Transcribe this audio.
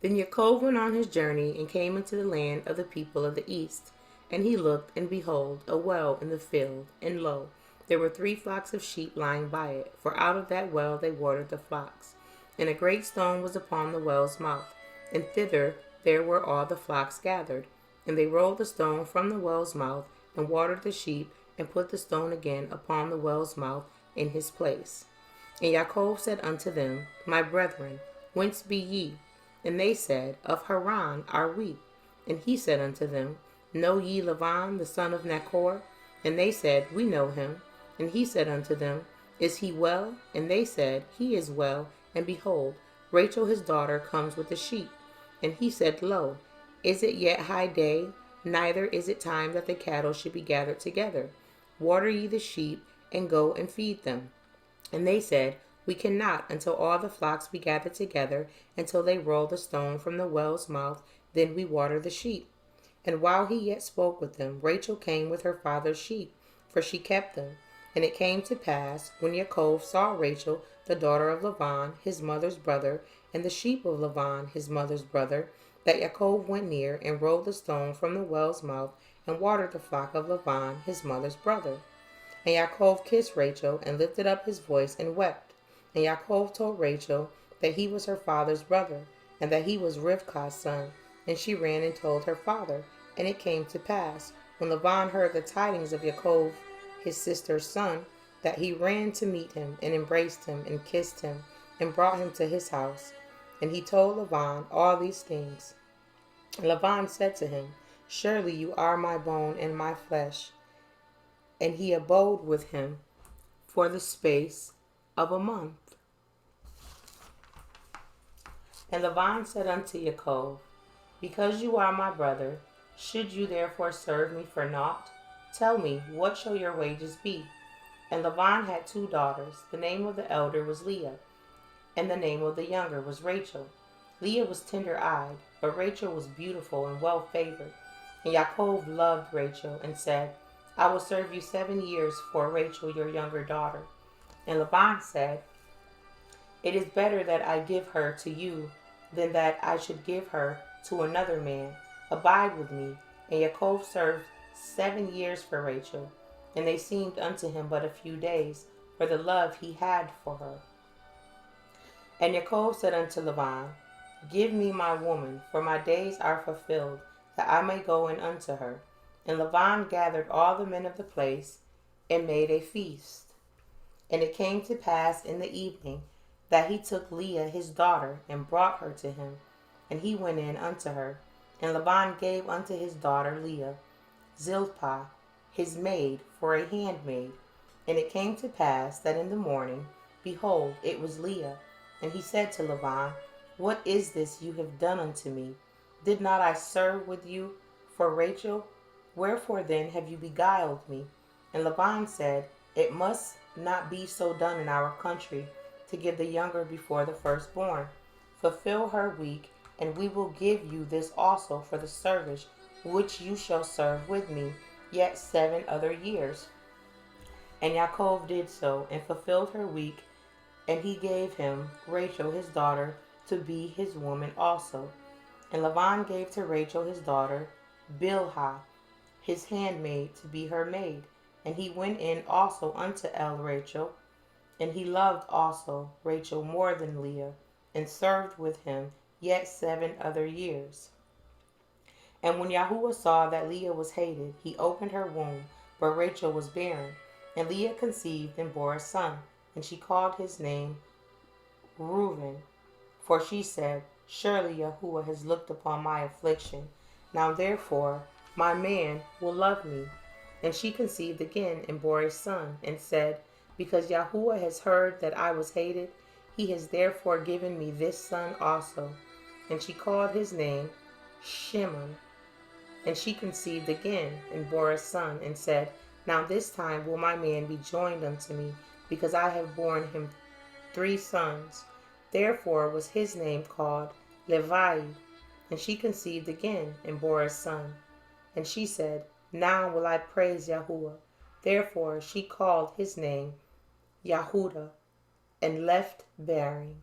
Then Yaakov went on his journey and came into the land of the people of the east. And he looked, and behold, a well in the field, and lo, there were 3 flocks of sheep lying by it, for out of that well they watered the flocks. And a great stone was upon the well's mouth, and thither there were all the flocks gathered. And they rolled the stone from the well's mouth, and watered the sheep, and put the stone again upon the well's mouth in his place. And Yaakov said unto them, My brethren, whence be ye? And they said, Of Haran are we. And he said unto them, Know ye Laban the son of Nachor? And they said, We know him. And he said unto them, Is he well? And they said, He is well. And behold, Rachel his daughter comes with the sheep. And he said, Lo, is it yet high day? Neither is it time that the cattle should be gathered together. Water ye the sheep, and go and feed them. And they said, We cannot until all the flocks be gathered together, until they roll the stone from the well's mouth, then we water the sheep. And while he yet spoke with them, Rachel came with her father's sheep, for she kept them. And it came to pass, when Yaakov saw Rachel, the daughter of Laban, his mother's brother, and the sheep of Laban, his mother's brother, that Yaakov went near and rolled the stone from the well's mouth, and watered the flock of Laban, his mother's brother. And Yaakov kissed Rachel, and lifted up his voice, and wept. And Yaakov told Rachel that he was her father's brother, and that he was Rivkah's son. And she ran and told her father. And it came to pass, when Laban heard the tidings of Yaakov his sister's son, that he ran to meet him, and embraced him, and kissed him, and brought him to his house. And he told Laban all these things. And Laban said to him, Surely you are my bone and my flesh. And he abode with him for the space of a month. And Laban said unto Yaakov, Because you are my brother, should you therefore serve me for naught? Tell me, what shall your wages be? And Laban had 2 daughters. The name of the elder was Leah, and the name of the younger was Rachel. Leah was tender-eyed, but Rachel was beautiful and well-favored. And Yaakov loved Rachel, and said, I will serve you 7 years for Rachel your younger daughter. And Laban said, It is better that I give her to you than that I should give her to another man. Abide with me. And Yaakov served 7 years for Rachel, and they seemed unto him but a few days, for the love he had for her. And Yaakov said unto Laban, Give me my woman, for my days are fulfilled, that I may go in unto her. And Laban gathered all the men of the place, and made a feast. And it came to pass in the evening, that he took Leah his daughter, and brought her to him, and he went in unto her. And Laban gave unto his daughter Leah Zilpah his maid for a handmaid. And it came to pass that in the morning, behold, it was Leah. And he said to Laban, What is this you have done unto me? Did not I serve with you for Rachel? Wherefore then have you beguiled me? And Laban said, It must not be so done in our country, to give the younger before the firstborn. Fulfill her week, and we will give you this also for the service which you shall serve with me, yet 7 other years. And Yaakov did so, and fulfilled her week, and he gave him Rachel his daughter to be his woman also. And Laban gave to Rachel his daughter Bilhah his handmaid to be her maid. And he went in also unto Rachel, and he loved also Rachel more than Leah, and served with him yet 7 other years. And when Yahuwah saw that Leah was hated, he opened her womb, but Rachel was barren. And Leah conceived and bore a son, and she called his name Reuben, for she said, Surely Yahuwah has looked upon my affliction. Now therefore my man will love me. And she conceived again and bore a son, and said, Because Yahuwah has heard that I was hated, he has therefore given me this son also. And she called his name Shimon. And she conceived again and bore a son, and said, Now this time will my man be joined unto me, because I have borne him 3 sons. Therefore was his name called Levi. And she conceived again and bore a son. And she said, Now will I praise Yahuwah. Therefore she called his name Yahudah, and left bearing.